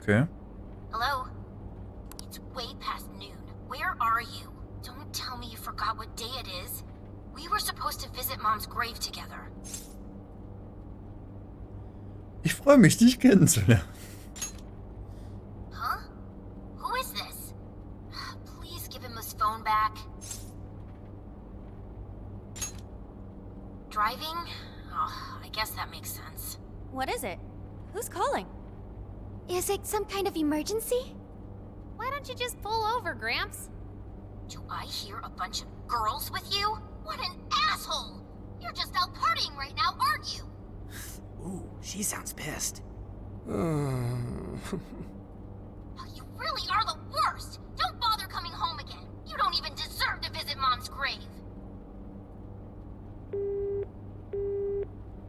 Okay. Hello? It's way past noon. Where are you? Don't tell me you forgot what day it is. We were supposed to visit Mom's grave together. Ich freue mich, dich kennenzulernen. Huh? Who is this? Please give him his phone back. Driving? Oh, I guess that makes sense. What is it? Who's calling? Is it some kind of emergency? Why don't you just pull over, Gramps? Do I hear a bunch of girls with you? What an asshole! You're just out partying right now, aren't you? Ooh, she sounds pissed. You really are the worst! Don't bother coming home again. You don't even deserve to visit Mom's grave.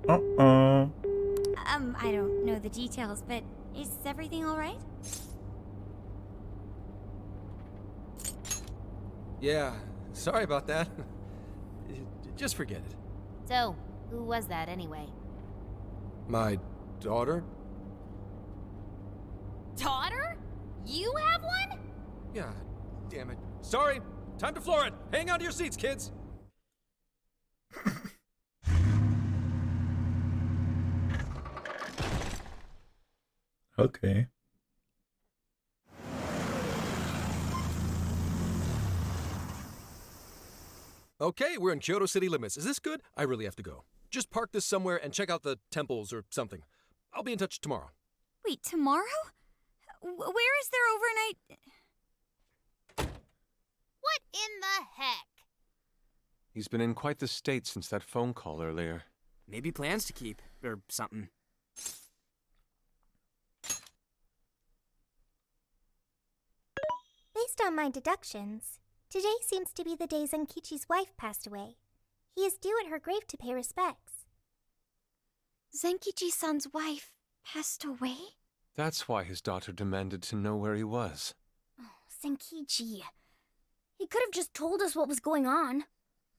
Uh-oh. I don't know the details, but is everything alright? Yeah, sorry about that. Just forget it. So, who was that anyway? My daughter? Daughter? You have one? Yeah, damn it. Sorry, time to floor it. Hang on to your seats, kids. Okay. Okay, we're in Kyoto city limits. Is this good? I really have to go. Just park this somewhere and check out the temples or something. I'll be in touch tomorrow. Wait, tomorrow? Where is there overnight? What in the heck? He's been in quite the state since that phone call earlier. Maybe plans to keep, or something. Based on my deductions, today seems to be the day Zenkichi's wife passed away. He is due at her grave to pay respects. Zenkichi-san's wife passed away? That's why his daughter demanded to know where he was. Zenkichi. He could have just told us what was going on.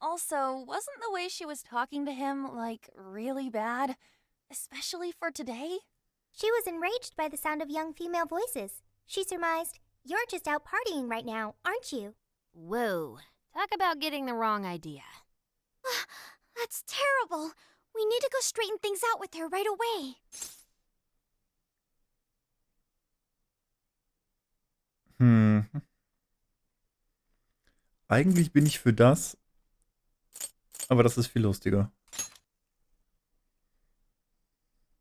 Also, wasn't the way she was talking to him, like, really bad? Especially for today? She was enraged by the sound of young female voices. She surmised, "You're just out partying right now, aren't you?" Whoa. Talk about getting the wrong idea. That's terrible. We need to go straighten things out with her right away. Eigentlich bin ich für das, aber das ist viel lustiger.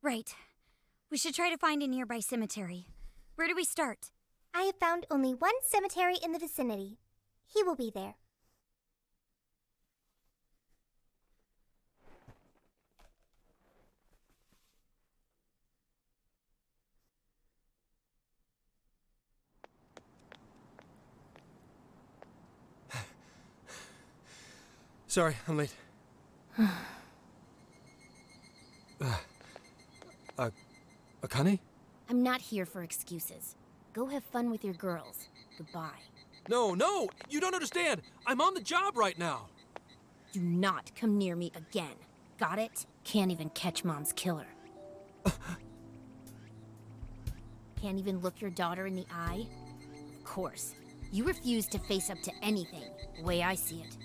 Right. We should try to find a nearby cemetery. Where do we start? I have found only one cemetery in the vicinity. He will be there. Sorry, I'm late. Akane? I'm not here for excuses. Go have fun with your girls. Goodbye. No, you don't understand. I'm on the job right now. Do not come near me again. Got it? Can't even catch Mom's killer. Can't even look your daughter in the eye? Of course. You refuse to face up to anything, the way I see it.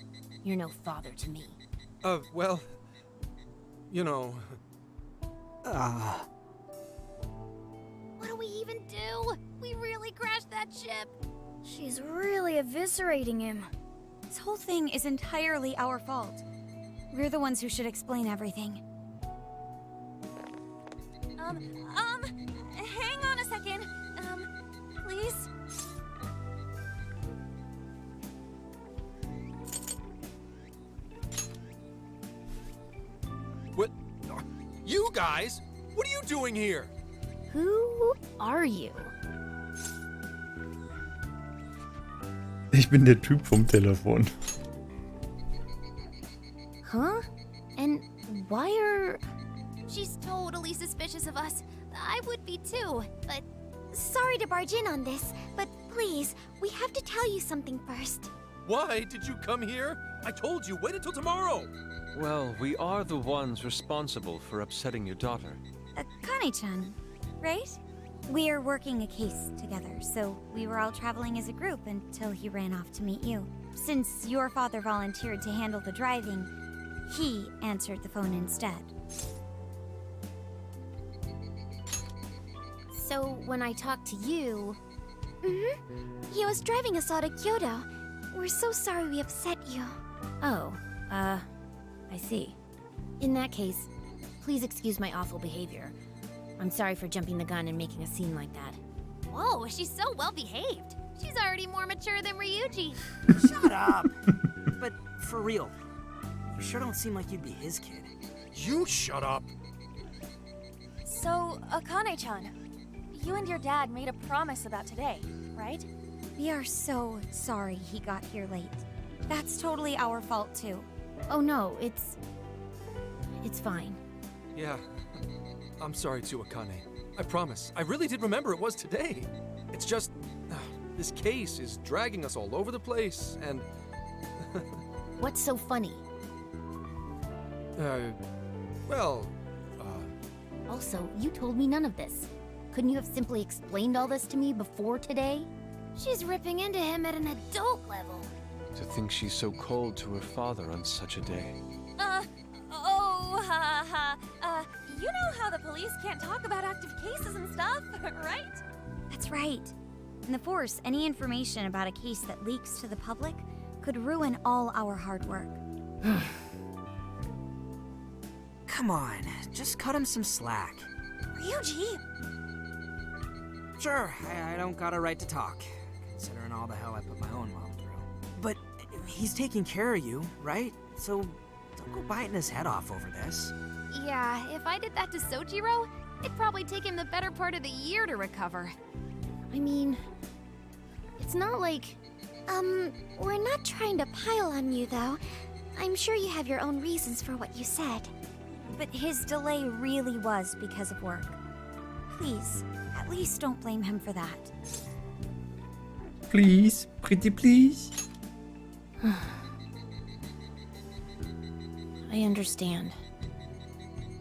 You're no father to me. Well, you know... What do we even do? We really crashed that ship. She's really eviscerating him. This whole thing is entirely our fault. We're the ones who should explain everything. Hang on a second. Please? What? You guys? What are you doing here? Who are you? Ich bin der Typ vom Telefon. Huh? And why are... She's totally suspicious of us. I would be too, but... Sorry to barge in on this, but please, we have to tell you something first. Why did you come here? I told you, wait until tomorrow. Well, we are the ones responsible for upsetting your daughter. Kane-chan, right? We're working a case together, so we were all traveling as a group until he ran off to meet you. Since your father volunteered to handle the driving, he answered the phone instead. So when I talked to you, He was driving us all to Kyoto. We're so sorry we upset you. oh, I see. In that case, please excuse my awful behavior. I'm sorry for jumping the gun and making a scene like that. Whoa, she's so well behaved. She's already more mature than Ryuji. Shut up! But for real, you sure don't seem like you'd be his kid. You shut up! So, Akane-chan, you and your dad made a promise about today, right? We are so sorry he got here late. That's totally our fault, too. Oh no, it's fine. Yeah, I'm sorry too, Akane. I promise. I really did remember it was today. It's just, this case is dragging us all over the place, and... What's so funny? Well, Also, you told me none of this. Couldn't you have simply explained all this to me before today? She's ripping into him at an adult level. To think she's so cold to her father on such a day. You know how the police can't talk about active cases and stuff, right? That's right. In the Force, any information about a case that leaks to the public could ruin all our hard work. Come on, just cut him some slack. Ryuji! Sure, I don't got a right to talk, considering all the hell I put my own mom through. But he's taking care of you, right? So don't go biting his head off over this. Yeah, if I did that to Sojiro, it'd probably take him the better part of the year to recover. I mean, it's not like... We're not trying to pile on you, though. I'm sure you have your own reasons for what you said. But his delay really was because of work. Please, at least don't blame him for that. Please, pretty please. I understand.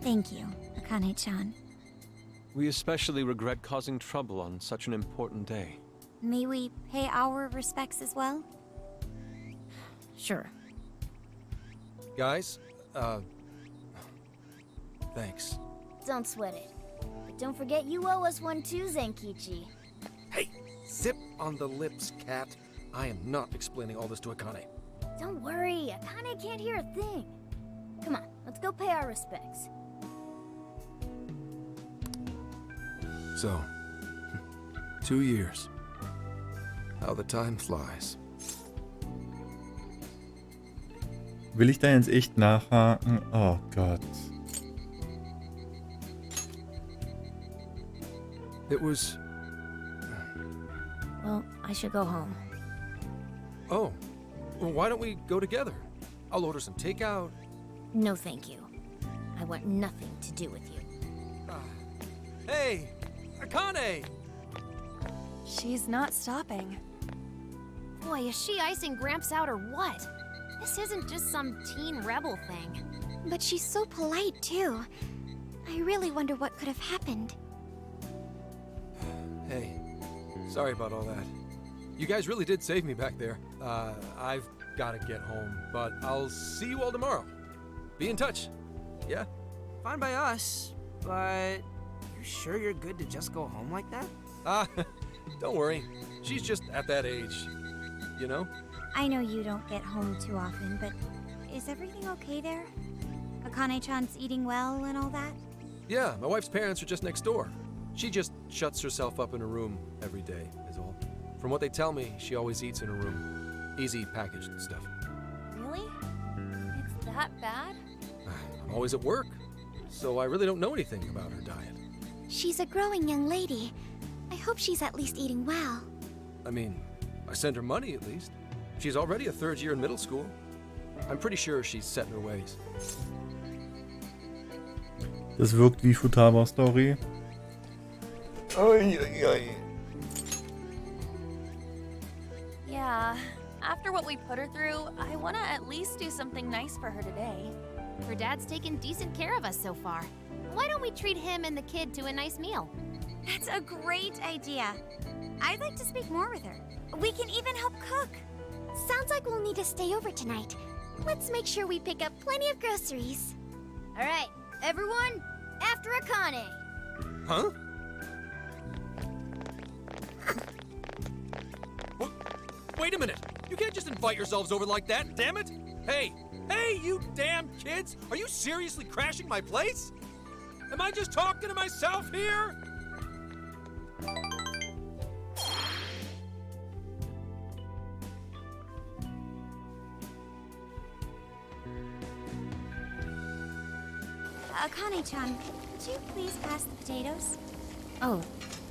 Thank you, Akane-chan. We especially regret causing trouble on such an important day. May we pay our respects as well? Sure. guys, thanks. Don't sweat it. But don't forget you owe us one too, Zenkichi. Hey, zip on the lips, cat. I am not explaining all this to Akane. Don't worry, Akane can't hear a thing. Come on, let's go pay our respects. So, 2 years. How the time flies. Will ich da jetzt echt nachhaken? Oh Gott. It was... Well, I should go home. Oh, well, why don't we go together? I'll order some takeout. No, thank you. I want nothing to do with you. Hey, Akane! She's not stopping. Boy, is she icing Gramps out or what? This isn't just some teen rebel thing. But she's so polite, too. I really wonder what could have happened. Hey, sorry about all that. You guys really did save me back there. I've got to get home, but I'll see you all tomorrow. Be in touch. Yeah? Fine by us, but you sure you're good to just go home like that? Don't worry. She's just at that age. You know? I know you don't get home too often, but is everything okay there? Akane-chan's eating well and all that? Yeah, my wife's parents are just next door. She just shuts herself up in her room every day, is all. From what they tell me, she always eats in her room. Easy packaged stuff. Really? It's that bad? I'm always at work, so I really don't know anything about her diet. She's a growing young lady. I hope she's at least eating well. I mean, I send her money at least. She's already a third year in middle school. I'm pretty sure she's set in her ways. Das wirkt wie Futaba Story. Yeah. After what we put her through, I want to at least do something nice for her today. Her dad's taken decent care of us so far. Why don't we treat him and the kid to a nice meal? That's a great idea. I'd like to speak more with her. We can even help cook. Sounds like we'll need to stay over tonight. Let's make sure we pick up plenty of groceries. All right, everyone, after Akane. Huh? Wait a minute! You can't just invite yourselves over like that, damn it! Hey! Hey, you damn kids! Are you seriously crashing my place? Am I just talking to myself here? Akane-chan, could you please pass the potatoes? Oh,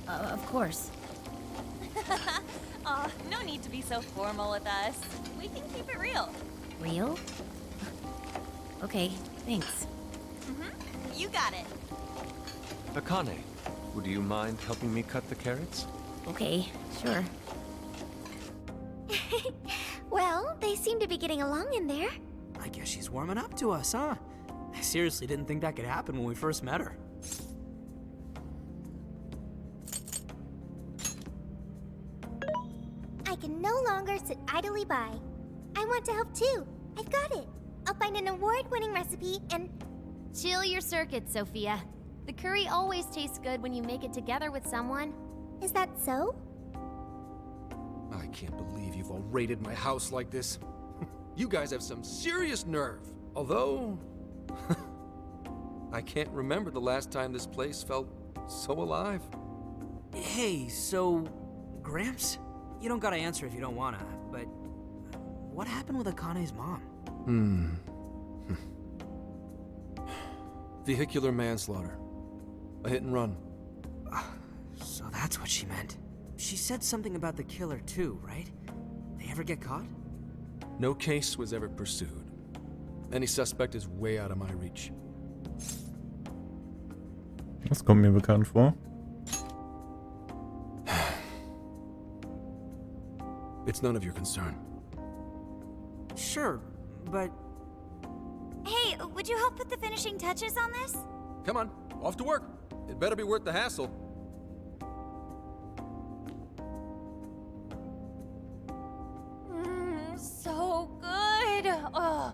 of course. Aw, no need to be so formal with us. We can keep it real. Real? Okay, thanks. You got it. Akane, would you mind helping me cut the carrots? Okay, sure. Well, they seem to be getting along in there. I guess she's warming up to us, huh? I seriously didn't think that could happen when we first met her. I can no longer sit idly by. I want to help too. I've got it. I'll find an award-winning recipe and... Chill your circuit, Sophia. The curry always tastes good when you make it together with someone. Is that so? I can't believe you've all raided my house like this. You guys have some serious nerve. Although... I can't remember the last time this place felt so alive. Hey, so... Gramps? You don't gotta answer if you don't wanna, but... What happened with Akane's mom? Vehicular manslaughter. A hit and run. So that's what she meant. She said something about the killer too, right? They ever get caught? No case was ever pursued. Any suspect is way out of my reach. Das kommt mir bekannt vor. It's none of your concern. Sure, but... Hey, would you help put the finishing touches on this? Come on, off to work. It better be worth the hassle. So good. Oh,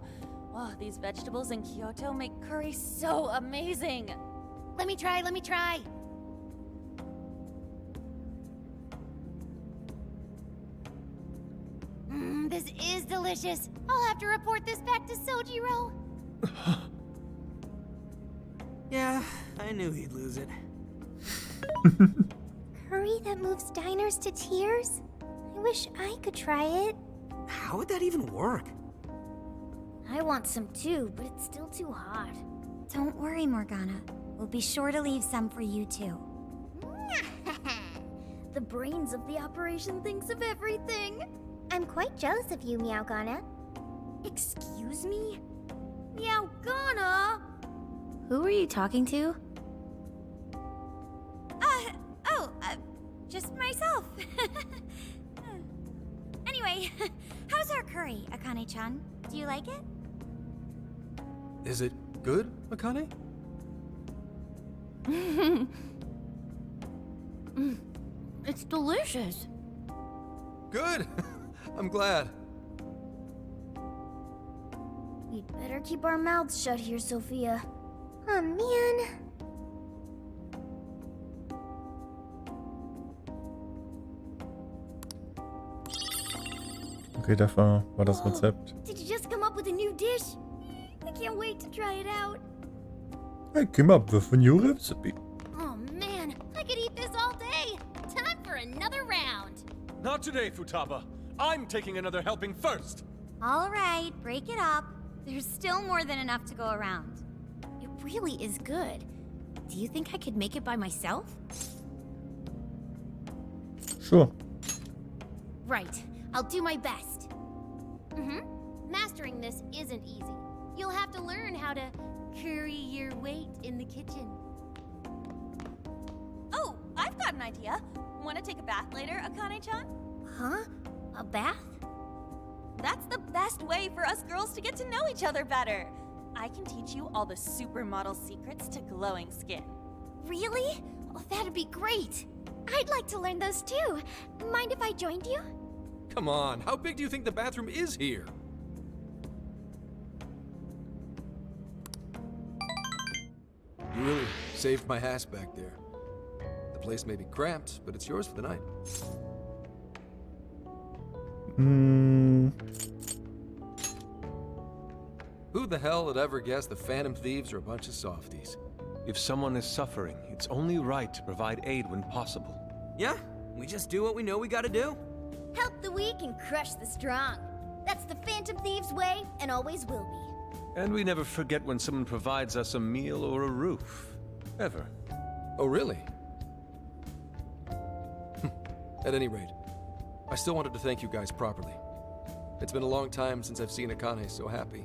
these vegetables in Kyoto make curry so amazing. Let me try. This is delicious. I'll have to report this back to Sojiro. Yeah, I knew he'd lose it. Curry that moves diners to tears? I wish I could try it. How would that even work? I want some too, but it's still too hot. Don't worry, Morgana. We'll be sure to leave some for you too. The brains of the operation thinks of everything. I'm quite jealous of you, Meowgana. Excuse me? Meowgana? Who are you talking to? Just myself. Anyway, how's our curry, Akane-chan? Do you like it? Is it good, Akane? It's delicious. Good! I'm glad. We'd better keep our mouths shut here, Sophia. Oh, man. Okay, dafür war das Rezept. Did you just come up with a new dish? I can't wait to try it out. I came up with a new recipe. Oh man, I could eat this all day. Time for another round. Not today, Futaba. I'm taking another helping first. All right, break it up. There's still more than enough to go around. It really is good. Do you think I could make it by myself? Sure. Right. I'll do my best. Mastering this isn't easy. You'll have to learn how to carry your weight in the kitchen. Oh, I've got an idea. Want to take a bath later, Akane-chan? Huh? A bath? That's the best way for us girls to get to know each other better. I can teach you all the supermodel secrets to glowing skin. Really? Oh, that'd be great. I'd like to learn those too. Mind if I joined you? Come on, how big do you think the bathroom is here? You really saved my ass back there. The place may be cramped, but it's yours for the night. Who the hell would ever guess the Phantom Thieves are a bunch of softies? If someone is suffering, it's only right to provide aid when possible. Yeah, we just do what we know we gotta do. Help the weak and crush the strong. That's the Phantom Thieves way, and always will be. And we never forget when someone provides us a meal or a roof. Ever. Oh, really? At any rate, I still wanted to thank you guys properly. It's been a long time since I've seen Akane so happy.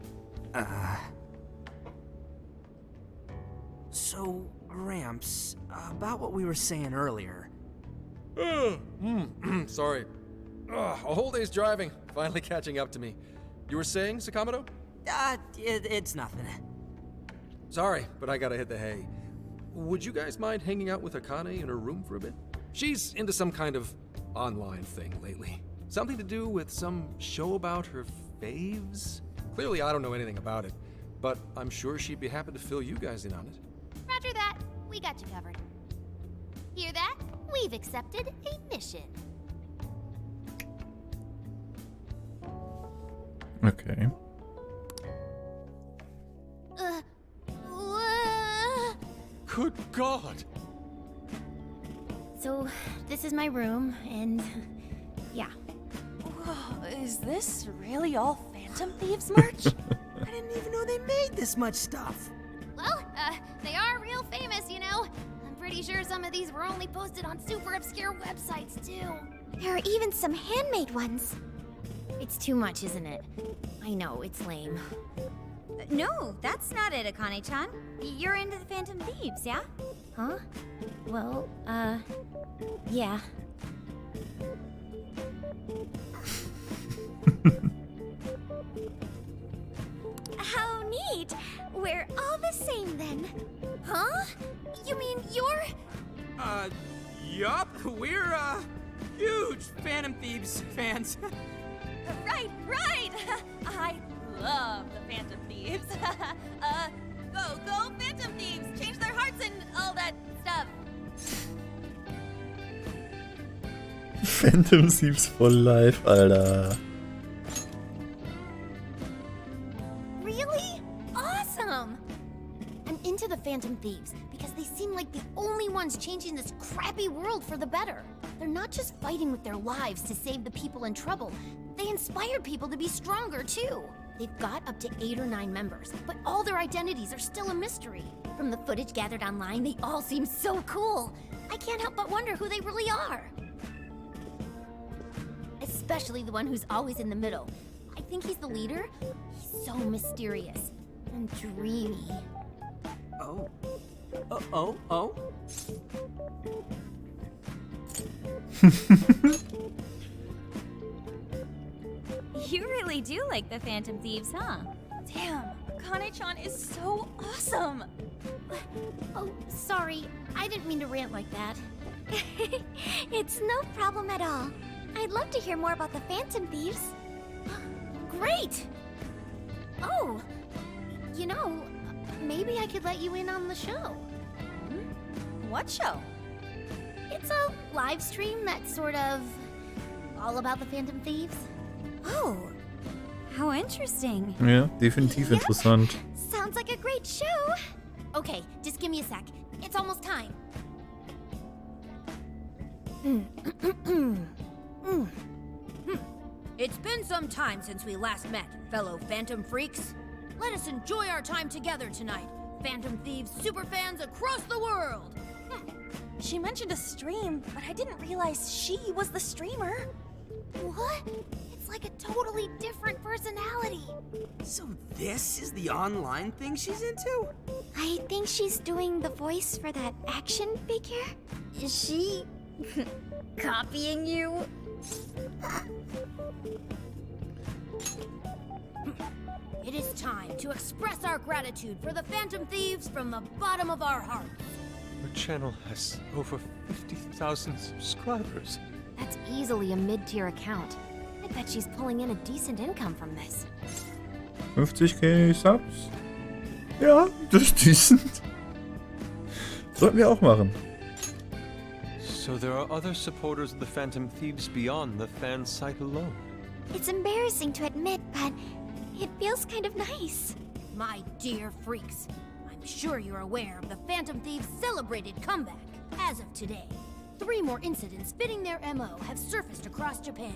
So, Gramps, about what we were saying earlier. Sorry. A whole day's driving, finally catching up to me. You were saying, Sakamoto? It's nothing. Sorry, but I gotta hit the hay. Would you guys mind hanging out with Akane in her room for a bit? She's into some kind of online thing lately. Something to do with some show about her faves? Clearly, I don't know anything about it, but I'm sure she'd be happy to fill you guys in on it. Roger that. We got you covered. Hear that? We've accepted a mission. Okay. Good God! So, this is my room, and yeah. Whoa, is this really all Phantom Thieves merch? I didn't even know they made this much stuff. Well, they are real famous, you know. I'm pretty sure some of these were only posted on super obscure websites, too. There are even some handmade ones. It's too much, isn't it? I know, it's lame. No, that's not it, Akane-chan. You're into the Phantom Thieves, yeah? Huh? Well, yeah. How neat! We're all the same then. Huh? You mean you're... Yup, we're, huge Phantom Thieves fans. Right! I love the Phantom Thieves. Go Phantom Thieves! Change their hearts and all that stuff. Phantom Thieves for life, Alter. Really? Awesome! I'm into the Phantom Thieves because they seem like the only ones changing this crappy world for the better. They're not just fighting with their lives to save the people in trouble. They inspire people to be stronger, too. They've got up to 8 or 9 members, but all their identities are still a mystery. From the footage gathered online, they all seem so cool. I can't help but wonder who they really are. Especially the one who's always in the middle. I think he's the leader. He's so mysterious and dreamy. Oh. You really do like the Phantom Thieves, huh? Damn, Akane-chan is so awesome. Oh, sorry. I didn't mean to rant like that. It's no problem at all. I'd love to hear more about the Phantom Thieves. Great! Oh, you know, maybe I could let you in on the show. What show? It's a live stream that's sort of all about the Phantom Thieves. Oh, how interesting. Ja, definitiv interessant. Sounds like a great show. Okay, just give me a sec. It's almost time. It's been some time since we last met, fellow Phantom Freaks. Let us enjoy our time together tonight, Phantom Thieves superfans across the world. She mentioned a stream, but I didn't realize she was the streamer. What? It's like a totally different personality. So this is the online thing she's into? I think she's doing the voice for that action figure. Is she copying you? It is time to express our gratitude for the Phantom Thieves from the bottom of our hearts. Her channel has over 50,000 subscribers. That's easily a mid-tier account. I bet she's pulling in a decent income from this. 50k Subs? Ja, das ist decent. Sollten wir auch machen. So there are other supporters of the Phantom Thieves beyond the fan site alone. It's embarrassing to admit, but it feels kind of nice. My dear freaks, I'm sure you're aware of the Phantom Thieves' celebrated comeback. As of today, 3 more incidents fitting their MO have surfaced across Japan.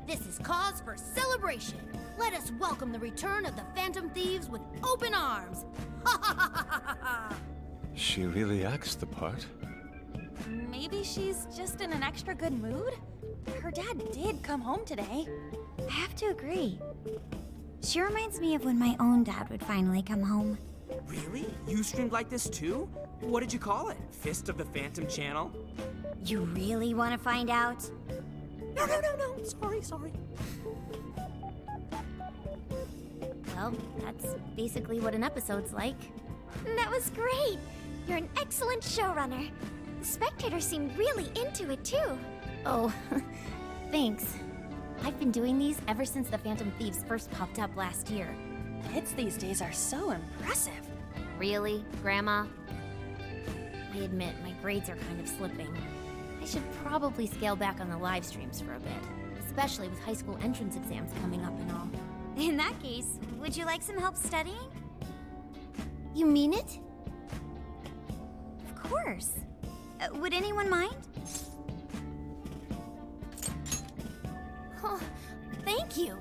This is cause for celebration. Let us welcome the return of the Phantom Thieves with open arms. Ha ha ha ha ha ha! She really acts the part. Maybe she's just in an extra good mood? Her dad did come home today. I have to agree. She reminds me of when my own dad would finally come home. Really? You streamed like this too? What did you call it? Fist of the Phantom Channel? You really want to find out? No. Sorry. Well, that's basically what an episode's like. That was great. You're an excellent showrunner. The spectators seemed really into it too. Oh, thanks. I've been doing these ever since the Phantom Thieves first popped up last year. Kids these days are so impressive. Really, Grandma? I admit, my grades are kind of slipping. I should probably scale back on the live streams for a bit, especially with high school entrance exams coming up and all. In that case, would you like some help studying? You mean it? Of course. Would anyone mind? Oh, thank you.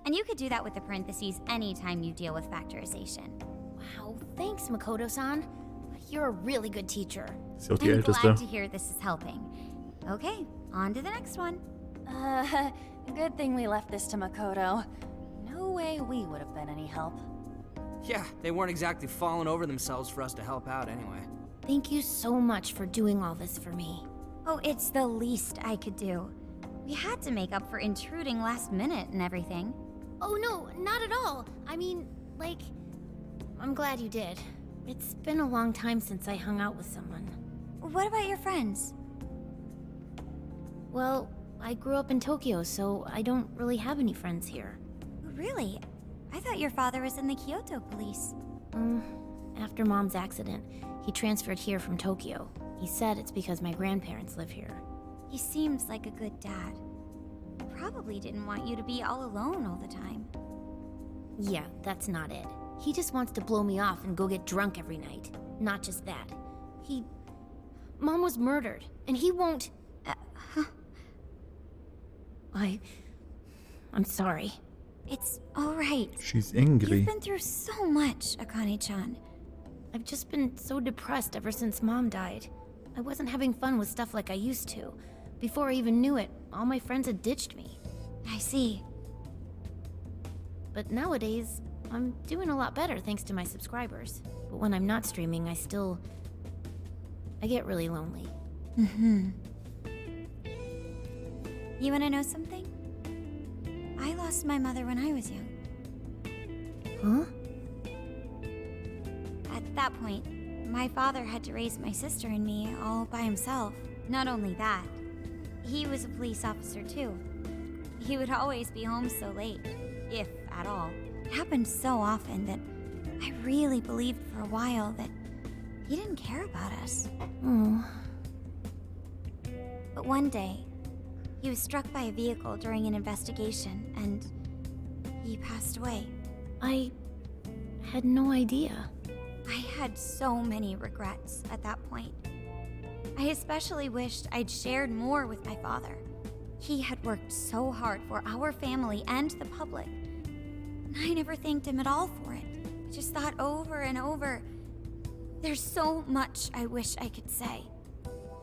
And you could do that with the parentheses anytime you deal with factorization. Wow, thanks, Makoto-san. You're a really good teacher. Ist ja auch die I'm Älteste. glad to hear this is helping. Okay, on to the next one. Good thing we left this to Makoto. No way we would have been any help. Yeah, they weren't exactly falling over themselves for us to help out anyway. Thank you so much for doing all this for me. Oh, it's the least I could do. We had to make up for intruding last minute and everything. Oh no, not at all. I mean, like, I'm glad you did. It's been a long time since I hung out with someone. What about your friends? Well, I grew up in Tokyo, so I don't really have any friends here. Really? I thought your father was in the Kyoto police. After Mom's accident, he transferred here from Tokyo. He said it's because my grandparents live here. He seems like a good dad. Probably didn't want you to be all alone all the time. Yeah, that's not it. He just wants to blow me off and go get drunk every night. Not just that. Mom was murdered, and he won't... I'm sorry. It's alright. She's angry. You've been through so much, Akane-chan. I've just been so depressed ever since Mom died. I wasn't having fun with stuff like I used to. Before I even knew it, all my friends had ditched me. I see. But nowadays, I'm doing a lot better thanks to my subscribers. But when I'm not streaming, I get really lonely. You wanna know something? I lost my mother when I was young. Huh? At that point, my father had to raise my sister and me all by himself. Not only that, he was a police officer too. He would always be home so late, if at all. It happened so often that I really believed for a while that he didn't care about us. Oh. But one day, he was struck by a vehicle during an investigation, and he passed away. I had no idea. I had so many regrets at that point. I especially wished I'd shared more with my father. He had worked so hard for our family and the public, and I never thanked him at all for it. I just thought over and over, there's so much I wish I could say.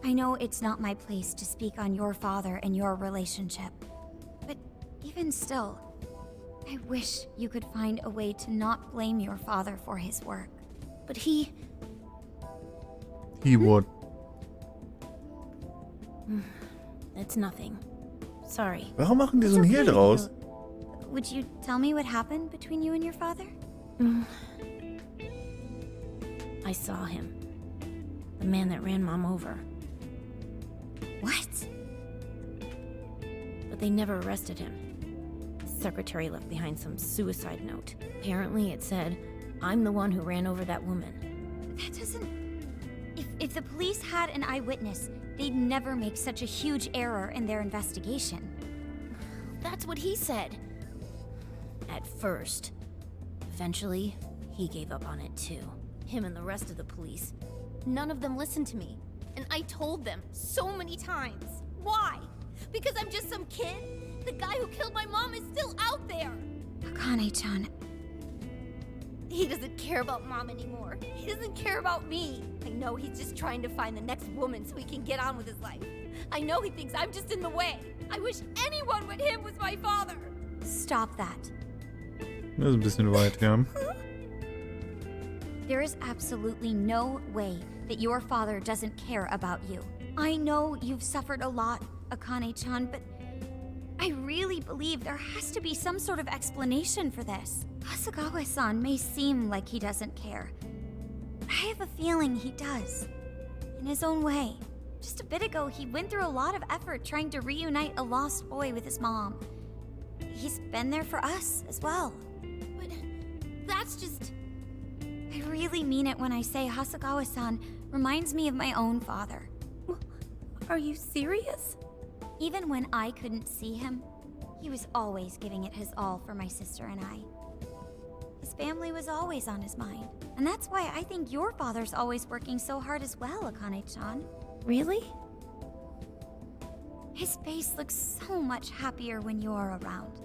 I know it's not my place to speak on your father and your relationship, but even still, I wish you could find a way to not blame your father for his work. But he What? It's nothing. Sorry. Warum machen die It's so einen okay Hehl if draus? Would you tell me what happened between you and your father? I saw him. The man that ran Mom over. What? But they never arrested him. His secretary left behind some suicide note. Apparently it said, "I'm the one who ran over that woman." That doesn't... If the police had an eyewitness, they'd never make such a huge error in their investigation. That's what he said. At first. Eventually, he gave up on it too. Him and the rest of the police. None of them listened to me. And I told them so many times. Why? Because I'm just some kid? The guy who killed my mom is still out there! Akane-chan, He doesn't care about Mom anymore. He doesn't care about me. I know he's just trying to find the next woman so he can get on with his life. I know he thinks I'm just in the way. I wish anyone but him was my father. stop that. Das ist ein bisschen weit, ja. There is absolutely no way that your father doesn't care about you. I know you've suffered a lot, Akane-chan, but I really believe there has to be some sort of explanation for this. Hasegawa-san may seem like he doesn't care, but I have a feeling he does. In his own way. Just a bit ago, he went through a lot of effort trying to reunite a lost boy with his mom. He's been there for us as well. But that's just... I really mean it when I say Hasegawa-san reminds me of my own father. Are you serious? Even when I couldn't see him, he was always giving it his all for my sister and I. His family was always on his mind. And that's why I think your father's always working so hard as well, Akane-chan. Really? His face looks so much happier when you're around.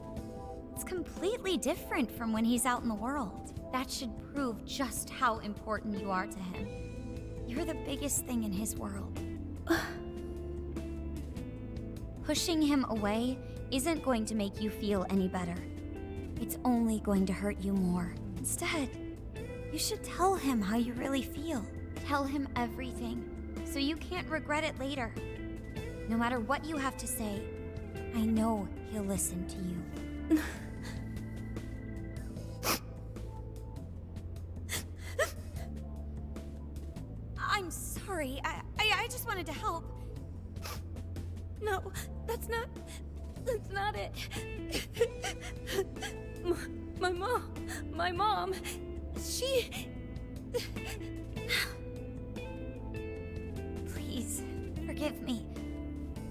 It's completely different from when he's out in the world. That should prove just how important you are to him. You're the biggest thing in his world. Pushing him away isn't going to make you feel any better. It's only going to hurt you more. Instead, you should tell him how you really feel. Tell him everything, so you can't regret it later. No matter what you have to say, I know he'll listen to you. I'm sorry. I just wanted to help. No, that's not it. My mom, she... Please, forgive me.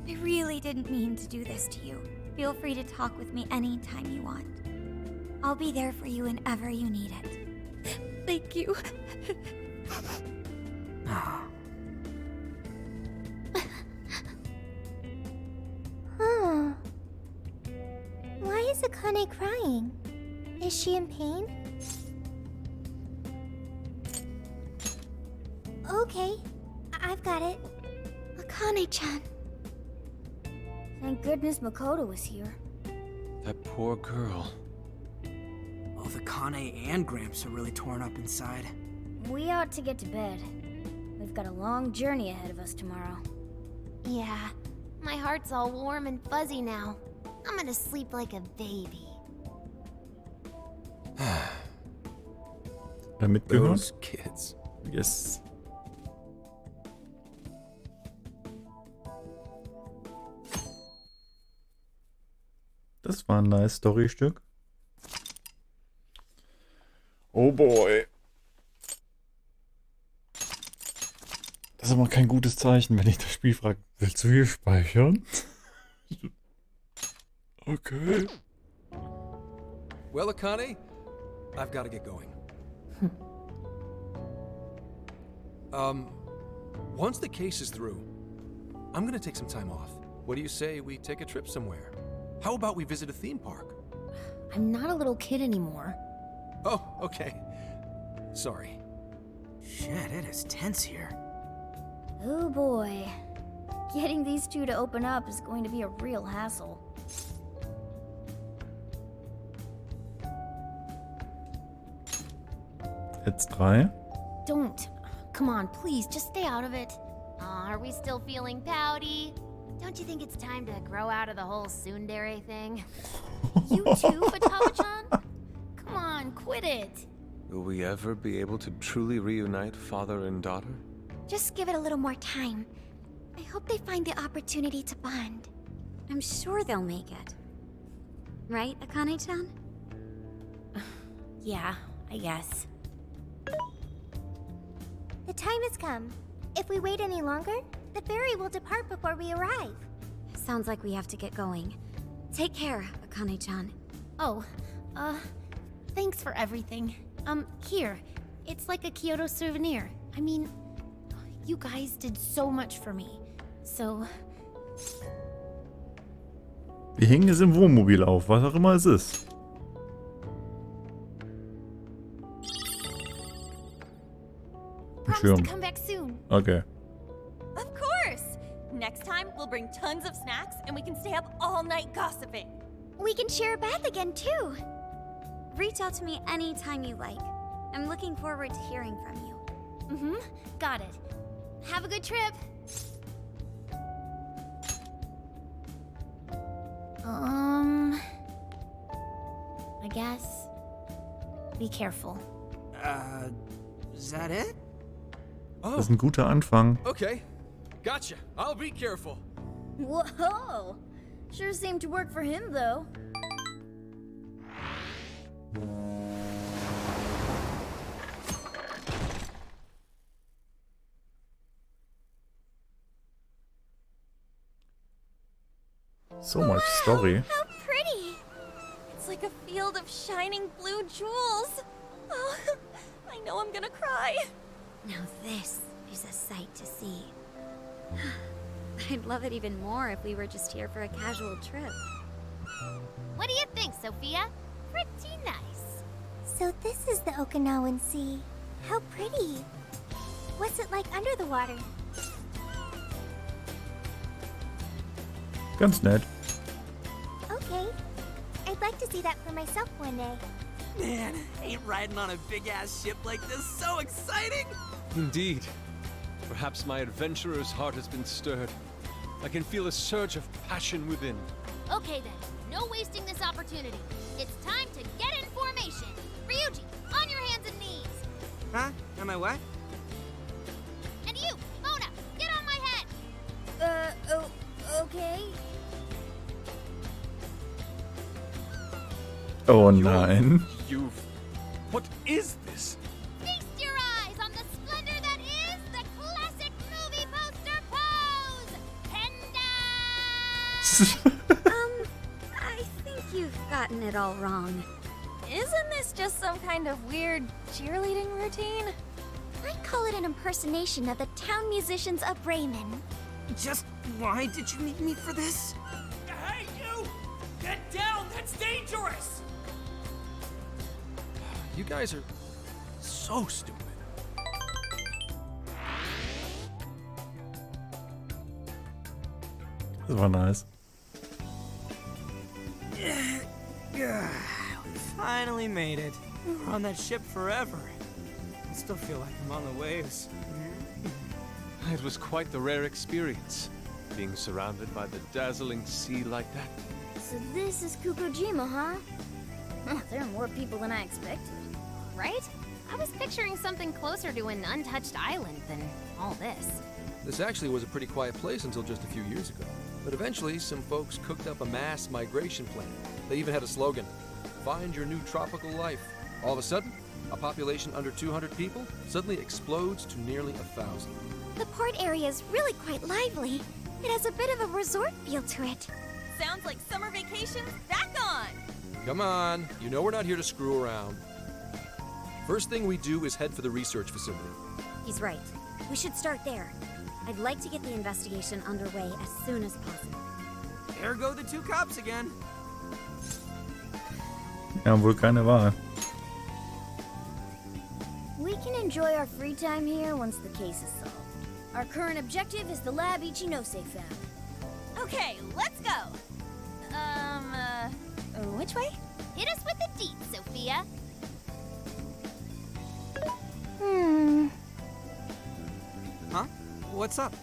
I really didn't mean to do this to you. Feel free to talk with me anytime you want. I'll be there for you whenever you need it. Thank you. Huh. Why is Akane crying? Is she in pain? Okay, I've got it. Akane-chan. Thank goodness Makoto was here. That poor girl. Both Akane and Gramps are really torn up inside. We ought to get to bed. We've got a long journey ahead of us tomorrow. Yeah, my heart's all warm and fuzzy now. I'm gonna sleep like a baby. Mitgehört? Those kids. Yes. Das war ein nice Storystück. Oh boy. Das ist aber kein gutes Zeichen, wenn ich das Spiel frage, willst du hier speichern? Okay. Well, Akane, I've got to get going. Once the case is through, I'm gonna take some time off. What do you say we take a trip somewhere? How about we visit a theme park? I'm not a little kid anymore. Oh, okay. Sorry. Shit, it is tense here. Oh boy. Getting these two to open up is going to be a real hassle. Jetzt 3. Don't. Come on, please, just stay out of it. Aw, are we still feeling pouty? Don't you think it's time to grow out of the whole tsundere thing? You too, Fatawa-chan? Come on, quit it. Will we ever be able to truly reunite father and daughter? Just give it a little more time. I hope they find the opportunity to bond. I'm sure they'll make it. Right, Akane-chan? Yeah, I guess. The time has come. If we wait any longer, the ferry will depart before we arrive. Sounds like we have to get going. Take care, Akane-chan. Oh, thanks for everything. Here. It's like a Kyoto souvenir. I mean, you guys did so much for me. So, Wir hängen es im Wohnmobil auf, was auch immer es ist. Ein promise Schirm. to come back soon. Okay. Of course! Next time, we'll bring tons of snacks and we can stay up all night gossiping. We can share a bath again, too. Reach out to me anytime you like. I'm looking forward to hearing from you. Mm-hmm. Got it. Have a good trip. I guess. Be careful. Is that it? Das Oh, ist ein guter Anfang. okay. Gotcha. I'll be careful. Whoa! Sure seemed to work for him, though. So much story. How pretty! It's like a field of shining blue jewels. Oh, I know I'm gonna cry. Now this is a sight to see. I'd love it even more if we were just here for a casual trip. What do you think, Sophia? Pretty nice. So this is the Okinawan Sea. How pretty. What's it like under the water? Ganz nett. Okay. I'd like to see that for myself one day. Man, ain't riding on a big-ass ship like this so exciting? Indeed. Perhaps my adventurer's heart has been stirred. I can feel a surge of passion within. Okay then, no wasting this opportunity. It's time to get in formation. Ryuji, on your hands and knees. Huh? Am I what? And you, Mona, get on my head. Okay. Oh nein. You've... What is this? Feast your eyes on the splendor that is the classic movie poster pose! Penda! I think you've gotten it all wrong. Isn't this just some kind of weird cheerleading routine? I'd call it an impersonation of the town musicians of Raymond. Just why did you need me for this? Hey, you! Get down! That's dangerous! You guys are so stupid. Das war nice. Yeah, we finally made it. We were on that ship forever. I still feel like I'm on the waves. It was quite the rare experience, being surrounded by the dazzling sea like that. So this is Kukujima, huh? There are more people than I expected. Right? I was picturing something closer to an untouched island than all this. This actually was a pretty quiet place until just a few years ago. But eventually, some folks cooked up a mass migration plan. They even had a slogan, "Find your new tropical life." All of a sudden, a population under 200 people suddenly explodes to nearly 1,000. The port area is really quite lively. It has a bit of a resort feel to it. Sounds like summer vacation back on! Come on, you know we're not here to screw around. First thing we do is head for the research facility. He's right. We should start there. I'd like to get the investigation underway as soon as possible. There go the two cops again. Wir haben wohl keine Wahl. We can enjoy our free time here once the case is solved. Our current objective is the lab Ichinose found. Okay, let's go! Which way? Hit us with the deets, Sophia. Huh? What's up?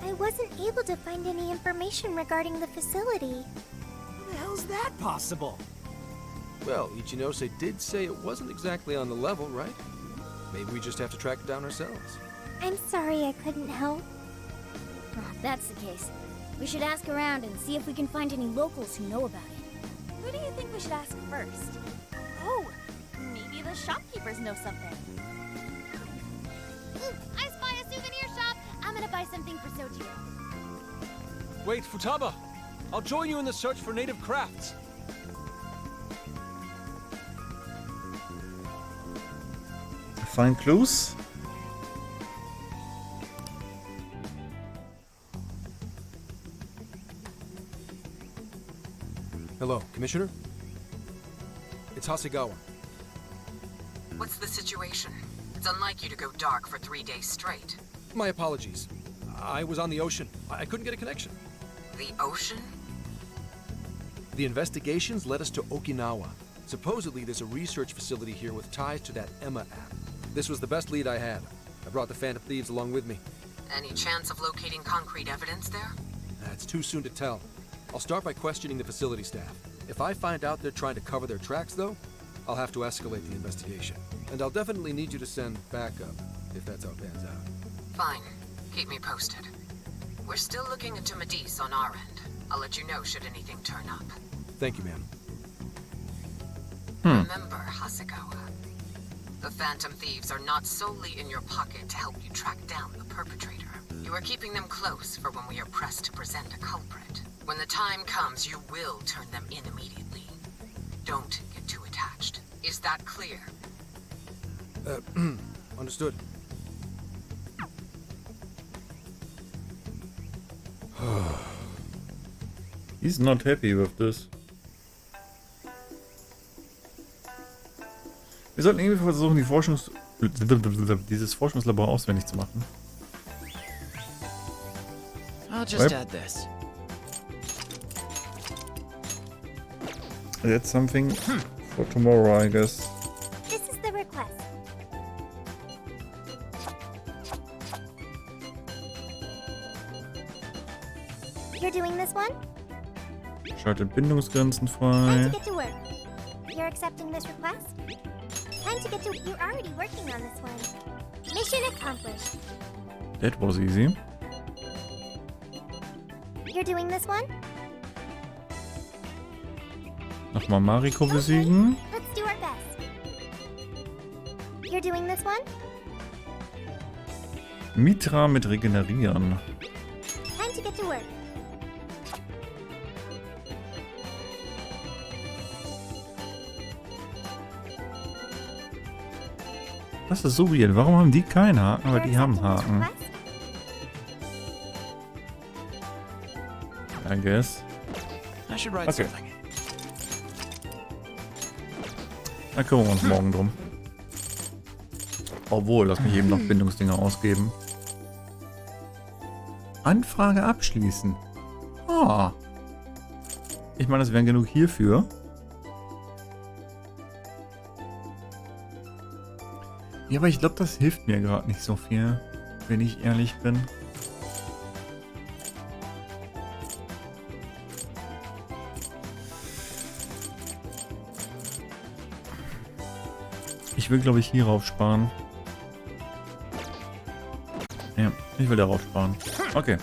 I wasn't able to find any information regarding the facility. How the hell's that possible? Well, Ichinose did say it wasn't exactly on the level, right? Maybe we just have to track it down ourselves. I'm sorry I couldn't help. If that's the case, we should ask around and see if we can find any locals who know about it. Who do you think we should ask first? Oh, maybe the shopkeepers know something. Ooh, I spy a souvenir shop! I'm gonna buy something for Sojiro. Wait, Futaba! I'll join you in the search for native crafts. Find clues? Hello, Commissioner? It's Hasegawa. What's the situation? It's unlike you to go dark for 3 days straight. My apologies. I was on the ocean. I couldn't get a connection. The ocean? The investigations led us to Okinawa. Supposedly, there's a research facility here with ties to that Emma app. This was the best lead I had. I brought the Phantom Thieves along with me. Any chance of locating concrete evidence there? It's too soon to tell. I'll start by questioning the facility staff. If I find out they're trying to cover their tracks, though, I'll have to escalate the investigation. And I'll definitely need you to send backup, if that's how it pans out. Fine. Keep me posted. We're still looking into Medivh on our end. I'll let you know should anything turn up. Thank you, ma'am. Remember, Hasegawa, the Phantom Thieves are not solely in your pocket to help you track down the perpetrator. You are keeping them close for when we are pressed to present a culprit. When the time comes, you will turn them in immediately. Don't get too attached. Is that clear? Understood. He's not happy with this. Wir sollten irgendwie versuchen, dieses Forschungslabor auswendig zu machen. I'll just add this. That's something for tomorrow, I guess. This is the request. You're doing this one? Schaltet Bindungsgrenzen Time frei. to get to work. You're accepting this request? Time to get to... You're already working on this one. Mission accomplished. That was easy. You're doing this one? Nochmal Mariko besiegen. Let's do our best. You're doing this one? Mitra mit Regenerieren. Time to get to work. Das ist so weird. Warum haben die keinen Haken, aber die haben Haken? I guess. I should write Okay. something. Da kümmern wir uns morgen drum. Obwohl, lass mich eben noch Bindungsdinger ausgeben. Anfrage abschließen. Ah. Ich meine, das wären genug hierfür. Ja, aber ich glaube, das hilft mir gerade nicht so viel, wenn ich ehrlich bin. Ich will, glaube ich, hierauf sparen. Ja, ich will darauf sparen. Okay.